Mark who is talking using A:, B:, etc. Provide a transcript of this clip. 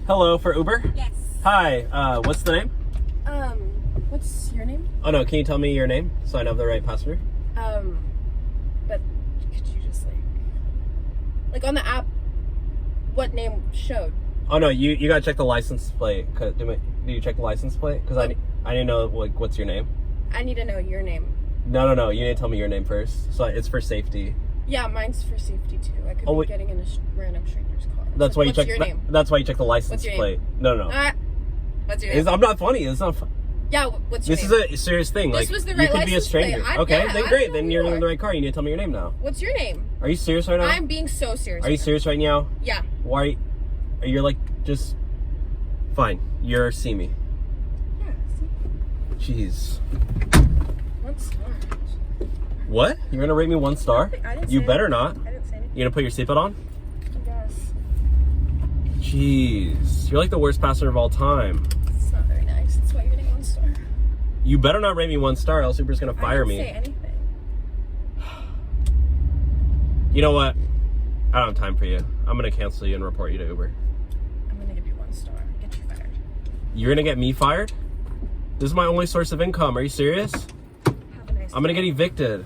A: Hello, for Uber?
B: Yes.
A: Hi, what's the name?
B: What's your name?
A: Oh no, can you tell me your name so I know the right passenger?
B: But could you just like on the app, what name showed?
A: Oh no, you gotta check the license plate. Do you check the license plate? Because I need to know, like, what's your name?
B: I need to know your name.
A: No, you need to tell me your name first. So it's for safety.
B: Yeah, mine's for safety too. I could be getting in a random stranger's car.
A: That's why you check.
B: Your name?
A: That's why you check the license plate. No.
B: What's your name?
A: I'm not funny. It's not.
B: Yeah, what's your name?
A: This is a serious thing.
B: This
A: like,
B: was the right
A: you could be a
B: license plate.
A: stranger. Okay, then great. Then you're
B: you
A: in the right car. You need to tell me your name now.
B: What's your name?
A: Are you serious right now?
B: I'm being so serious.
A: Are you serious right now?
B: Yeah.
A: Why? You're like just fine. You're see me.
B: Yeah. See?
A: Jeez.
B: 1 star.
A: What? You're gonna rate me 1 star?
B: I didn't
A: You
B: say
A: better
B: anything.
A: not.
B: I didn't say anything.
A: You gonna put your seatbelt on?
B: Yes.
A: Jeez. You're like the worst passenger of all time.
B: It's not very nice. That's why you're getting 1 star.
A: You better not rate me 1 star, else Uber's gonna fire me.
B: I didn't say anything.
A: You know what? I don't have time for you. I'm gonna cancel you and report you to Uber.
B: I'm gonna give you 1 star. Get you fired.
A: You're gonna get me fired? This is my only source of income. Are you serious?
B: Have a nice
A: I'm gonna get evicted.